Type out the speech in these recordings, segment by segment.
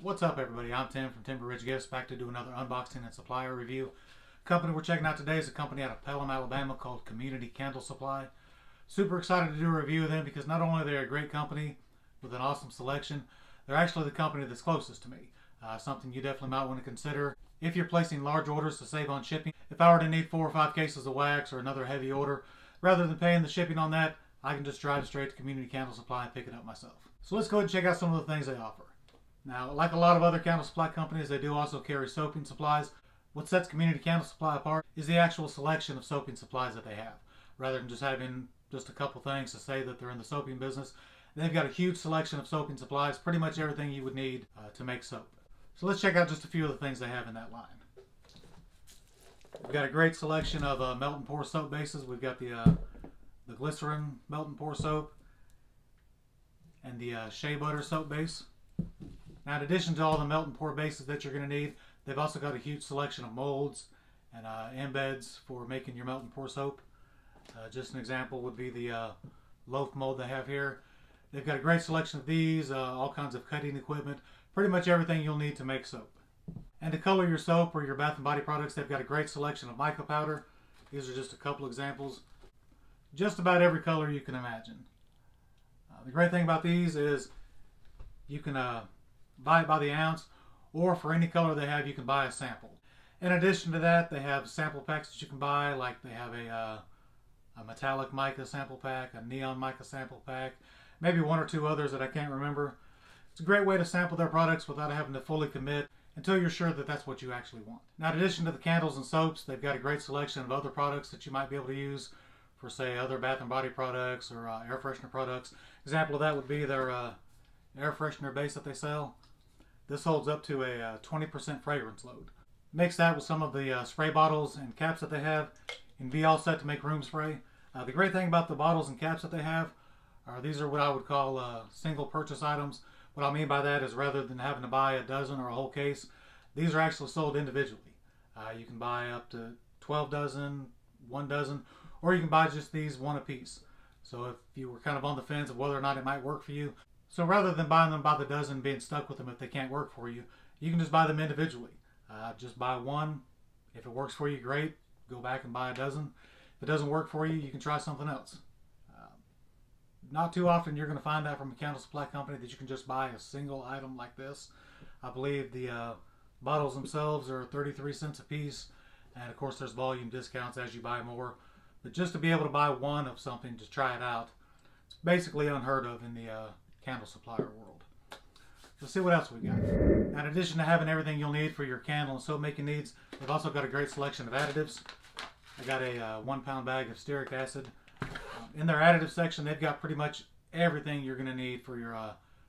What's up, everybody? I'm Tim from Timber Ridge Gifts, back to do another unboxing and supplier review. Company we're checking out today is a company out of Pelham, Alabama called Community Candle Supply. Super excited to do a review of them because not only are they a great company with an awesome selection, they're actually the company that's closest to me. Something you definitely might want to consider if you're placing large orders to save on shipping. If I were to need 4 or 5 cases of wax or another heavy order, rather than paying the shipping on that, I can just drive straight to Community Candle Supply and pick it up myself. So let's go ahead and check out some of the things they offer. Now, like a lot of other candle supply companies, they do also carry soaping supplies. What sets Community Candle Supply apart is the actual selection of soaping supplies that they have. Rather than just having just a couple things to say that they're in the soaping business, they've got a huge selection of soaping supplies, pretty much everything you would need to make soap. So let's check out just a few of the things they have in that line. We've got a great selection of melt and pour soap bases. We've got the glycerin melt and pour soap and the shea butter soap base. Now, in addition to all the melt and pour bases that you're going to need, they've also got a huge selection of molds and embeds for making your melt and pour soap. Just an example would be the loaf mold they have here. They've got a great selection of these, all kinds of cutting equipment, pretty much everything you'll need to make soap. And to color your soap or your bath and body products, they've got a great selection of mica powder. These are just a couple examples. Just about every color you can imagine. The great thing about these is you can buy it by the ounce, or for any color they have, you can buy a sample. In addition to that, they have sample packs that you can buy, like they have a metallic mica sample pack, a neon mica sample pack, maybe 1 or 2 others that I can't remember. It's a great way to sample their products without having to fully commit until you're sure that that's what you actually want. Now, in addition to the candles and soaps, they've got a great selection of other products that you might be able to use for, say, other bath and body products or air freshener products. Example of that would be their air freshener base that they sell. This holds up to a 20% fragrance load. Mix that with some of the spray bottles and caps that they have and be all set to make room spray. The great thing about the bottles and caps that they have are these are what I would call single purchase items. What I mean by that is rather than having to buy a dozen or a whole case, these are actually sold individually. You can buy up to 12 dozen, 1 dozen, or you can buy just these one a piece. So if you were kind of on the fence of whether or not it might work for you, so rather than buying them by the dozen and being stuck with them if they can't work for you, you can just buy them individually. Just buy one. If it works for you, great. Go back and buy a dozen. If it doesn't work for you, you can try something else. Not too often you're going to find that from a candle supply company that you can just buy a single item like this. I believe the bottles themselves are 33 cents a piece, and of course there's volume discounts as you buy more. But just to be able to buy one of something to try it out, it's basically unheard of in the candle supplier world. Let's see what else we got. In addition to having everything you'll need for your candle and soap making needs, they've also got a great selection of additives. I got a 1 pound bag of stearic acid. In their additive section, they've got pretty much everything you're going to need for your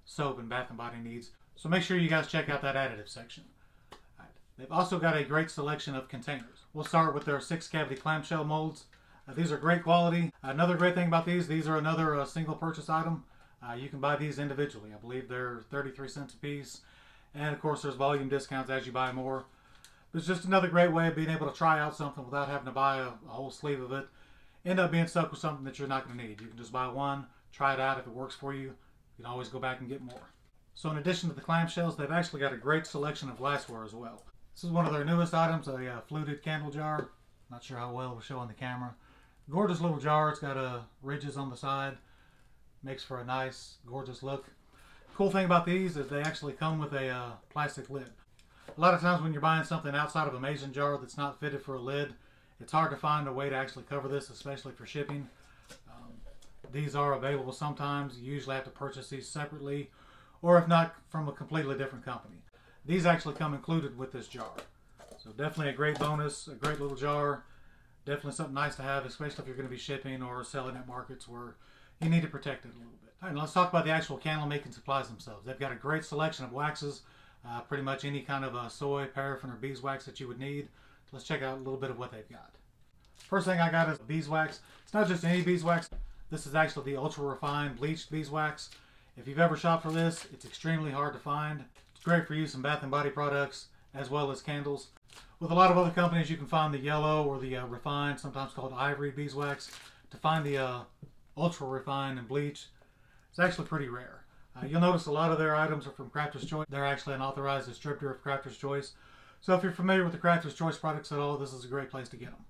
soap and bath and body needs. So make sure you guys check out that additive section. All right. They've also got a great selection of containers. We'll start with their 6 cavity clamshell molds. These are great quality. Another great thing about these are another single purchase item. You can buy these individually. I believe they're 33 cents a piece. And of course there's volume discounts as you buy more. But it's just another great way of being able to try out something without having to buy a whole sleeve of it. End up being stuck with something that you're not going to need. You can just buy one, try it out. If it works for you, you can always go back and get more. So in addition to the clamshells, they've actually got a great selection of glassware as well. This is one of their newest items, a fluted candle jar. Not sure how well it will show on the camera. Gorgeous little jar. It's got ridges on the side. Makes for a nice, gorgeous look. Cool thing about these is they actually come with a plastic lid. A lot of times when you're buying something outside of a mason jar that's not fitted for a lid, it's hard to find a way to actually cover this, especially for shipping. These are available sometimes. You usually have to purchase these separately, or if not, from a completely different company. These actually come included with this jar. So definitely a great bonus, a great little jar. Definitely something nice to have, especially if you're going to be shipping or selling at markets where you need to protect it a little bit. All right, now let's talk about the actual candle making supplies themselves. They've got a great selection of waxes, pretty much any kind of soy, paraffin, or beeswax that you would need. Let's check out a little bit of what they've got. First thing I got is beeswax. It's not just any beeswax. This is actually the ultra refined bleached beeswax. If you've ever shopped for this, it's extremely hard to find. It's great for use in bath and body products as well as candles. With a lot of other companies, you can find the yellow or the refined, sometimes called ivory beeswax. To find the ultra refined and bleached, it's actually pretty rare. You'll notice a lot of their items are from Crafter's Choice. They're actually an authorized distributor of Crafter's Choice. So if you're familiar with the Crafter's Choice products at all, this is a great place to get them.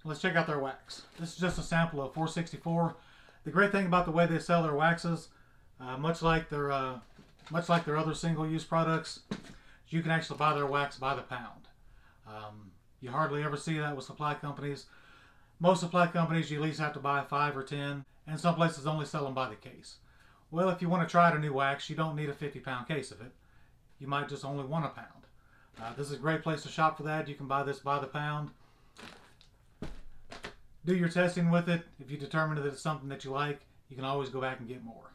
So let's check out their wax. This is just a sample of 464. The great thing about the way they sell their waxes, much like their other single-use products, you can actually buy their wax by the pound. You hardly ever see that with supply companies. Most supply companies, you at least have to buy 5 or 10, and some places only sell them by the case. Well, if you want to try a new wax, you don't need a 50-pound case of it. You might just only want a pound. This is a great place to shop for that. You can buy this by the pound. Do your testing with it. If you determine that it's something that you like, you can always go back and get more.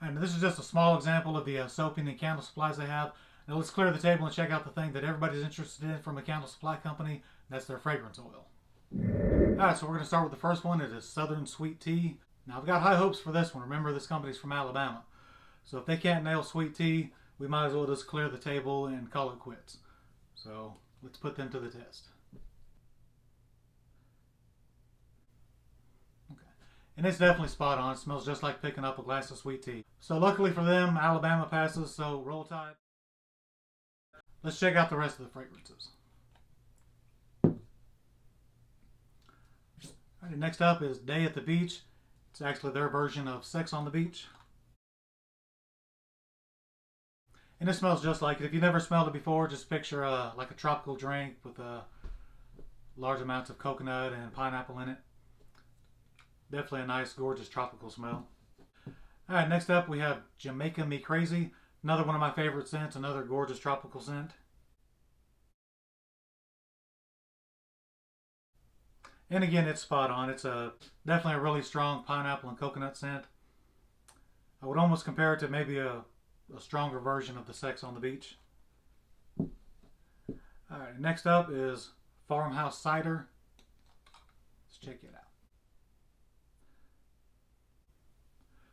And this is just a small example of the soaping and candle supplies they have. Now let's clear the table and check out the thing that everybody's interested in from a candle supply company, and that's their fragrance oil. Alright, so we're going to start with the first one. It is Southern Sweet Tea. Now I've got high hopes for this one. Remember, this company's from Alabama. So if they can't nail sweet tea, we might as well just clear the table and call it quits. So let's put them to the test. Okay. And it's definitely spot on. It smells just like picking up a glass of sweet tea. So luckily for them, Alabama passes, so roll tide. Let's check out the rest of the fragrances. Alright, next up is Day at the Beach. It's actually their version of Sex on the Beach. And it smells just like it. If you've never smelled it before, just picture like a tropical drink with large amounts of coconut and pineapple in it. Definitely a nice, gorgeous tropical smell. Alright, next up we have Jamaica Me Crazy. Another one of my favorite scents, another gorgeous tropical scent. And again, it's spot on. It's definitely a really strong pineapple and coconut scent. I would almost compare it to maybe a stronger version of the Sex on the Beach. Alright, next up is Farmhouse Cider. Let's check it out.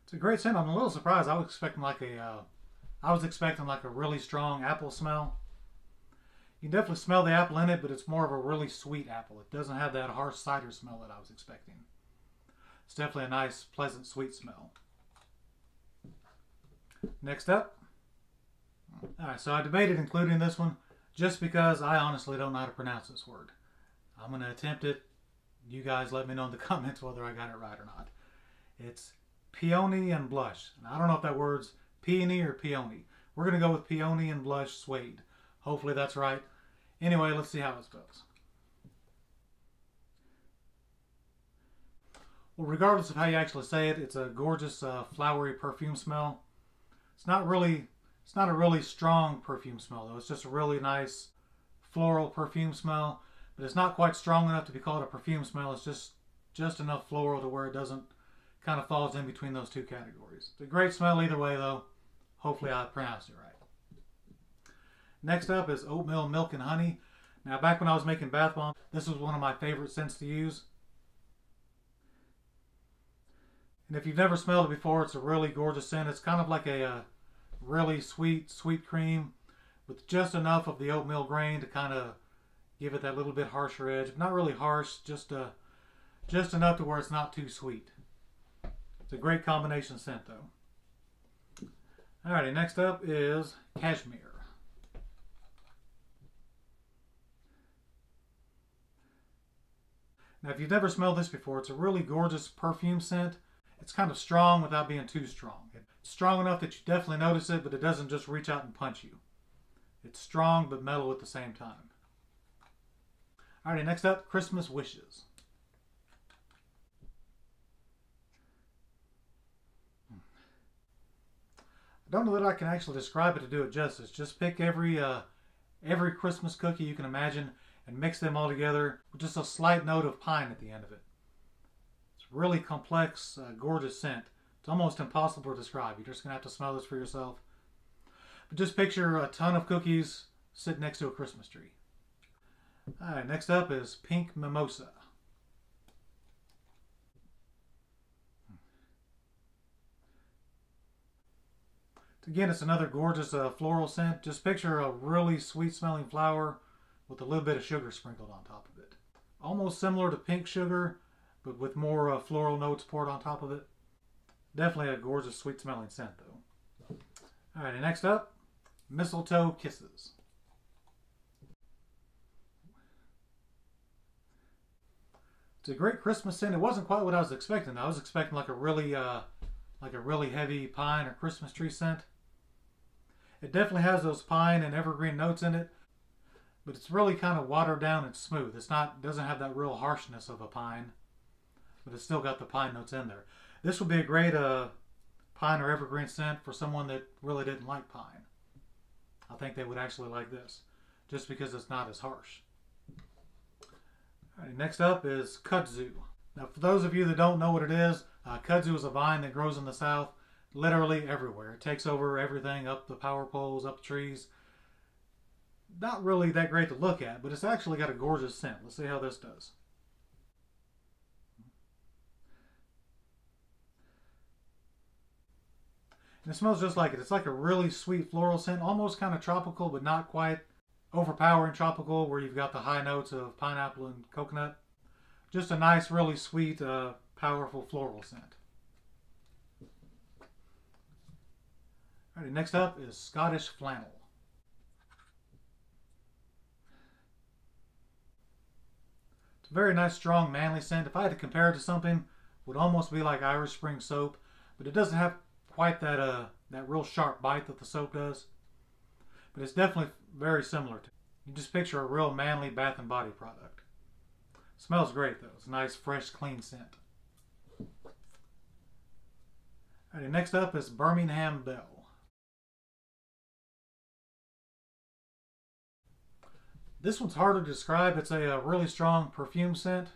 It's a great scent. I'm a little surprised. I was expecting like a really strong apple smell. You can definitely smell the apple in it, but it's more of a really sweet apple. It doesn't have that harsh cider smell that I was expecting. It's definitely a nice, pleasant, sweet smell. Next up. Alright, so I debated including this one just because I honestly don't know how to pronounce this word. I'm going to attempt it. You guys let me know in the comments whether I got it right or not. It's Peony and Blush. And I don't know if that word's peony or peony. We're going to go with Peony and Blush Suede. Hopefully that's right. Anyway, let's see how it smells. Well, regardless of how you actually say it, it's a gorgeous flowery perfume smell. It's not a really strong perfume smell though. It's just a really nice floral perfume smell, but it's not quite strong enough to be called a perfume smell. It's just enough floral to where it doesn't kind of falls in between those two categories. It's a great smell either way though. Hopefully I pronounced it right. Next up is Oatmeal Milk and Honey. Now back when I was making bath bombs, this was one of my favorite scents to use. And if you've never smelled it before, it's a really gorgeous scent. It's kind of like a really sweet cream with just enough of the oatmeal grain to kind of give it that little bit harsher edge. Not really harsh, just enough to where it's not too sweet. It's a great combination scent though. Alrighty, next up is Cashmere. Now if you've never smelled this before, it's a really gorgeous perfume scent. It's kind of strong without being too strong. It's strong enough that you definitely notice it, but it doesn't just reach out and punch you. It's strong but mellow at the same time. Alrighty, next up, Christmas Wishes. I don't know that I can actually describe it to do it justice. Just pick every Christmas cookie you can imagine and mix them all together with just a slight note of pine at the end of it. It's a really complex, gorgeous scent. It's almost impossible to describe. You're just going to have to smell this for yourself. But just picture a ton of cookies sitting next to a Christmas tree. Alright, next up is Pink Mimosa. Again, it's another gorgeous floral scent. Just picture a really sweet smelling flower with a little bit of sugar sprinkled on top of it. Almost similar to pink sugar, but with more floral notes poured on top of it. Definitely a gorgeous sweet smelling scent though. Alright, next up, mistletoe kisses. It's a great Christmas scent. It wasn't quite what I was expecting. I was expecting like a really heavy pine or Christmas tree scent. It definitely has those pine and evergreen notes in it, but it's really kind of watered down and smooth. Doesn't have that real harshness of a pine, but it's still got the pine notes in there. This would be a great pine or evergreen scent for someone that really didn't like pine. I think they would actually like this, just because it's not as harsh. Alright, next up is kudzu. Now, for those of you that don't know what it is, kudzu is a vine that grows in the south, literally everywhere. It takes over everything, up the power poles, up the trees. Not really that great to look at, but it's actually got a gorgeous scent. Let's see how this does. And it smells just like it. It's like a really sweet floral scent, almost kind of tropical, but not quite overpowering tropical, where you've got the high notes of pineapple and coconut. Just a nice, really sweet, powerful floral scent. Alright, next up is Scottish flannel. It's a very nice, strong, manly scent. If I had to compare it to something, it would almost be like Irish Spring soap, but it doesn't have quite that real sharp bite that the soap does. But it's definitely very similar to it. You just picture a real manly bath and body product. Smells great though. It's a nice, fresh, clean scent. Alright, next up is Birmingham Belle. This one's harder to describe. It's a really strong perfume scent.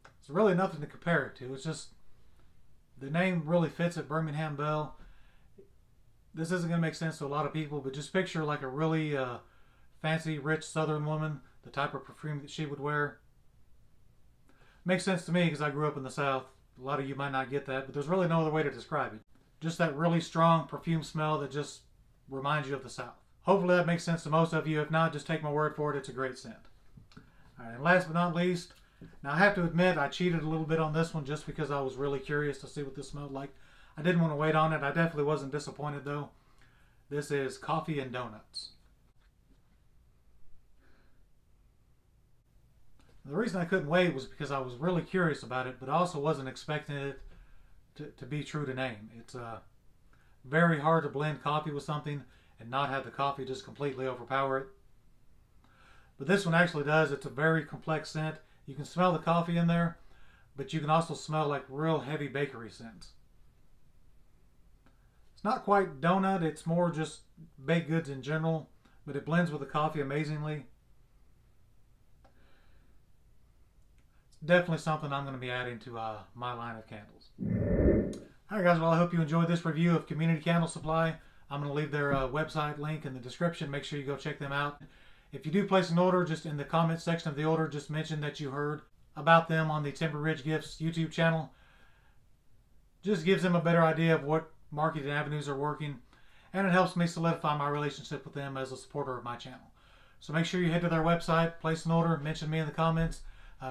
There's really nothing to compare it to. It's just, the name really fits it, Birmingham Belle. This isn't going to make sense to a lot of people, but just picture like a really fancy, rich Southern woman, the type of perfume that she would wear. Makes sense to me because I grew up in the South. A lot of you might not get that, but there's really no other way to describe it. Just that really strong perfume smell that just reminds you of the South. Hopefully that makes sense to most of you. If not, just take my word for it. It's a great scent. All right, and last but not least, now I have to admit I cheated a little bit on this one just because I was really curious to see what this smelled like. I didn't want to wait on it. I definitely wasn't disappointed though. This is Coffee and Donuts. The reason I couldn't wait was because I was really curious about it, but I also wasn't expecting it to be true to name. It's very hard to blend coffee with something and not have the coffee just completely overpower it. But this one actually does. It's a very complex scent. You can smell the coffee in there, but you can also smell like real heavy bakery scents. It's not quite donut, it's more just baked goods in general, but it blends with the coffee amazingly. It's definitely something I'm going to be adding to my line of candles. Alright guys, well I hope you enjoyed this review of Community Candle Supply. I'm going to leave their website link in the description. Make sure you go check them out. If you do place an order, just in the comment section of the order, just mention that you heard about them on the Timber Ridge Gifts YouTube channel. Just gives them a better idea of what marketing avenues are working, and it helps me solidify my relationship with them as a supporter of my channel. So make sure you head to their website, place an order, mention me in the comments.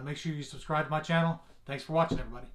Make sure you subscribe to my channel. Thanks for watching, everybody.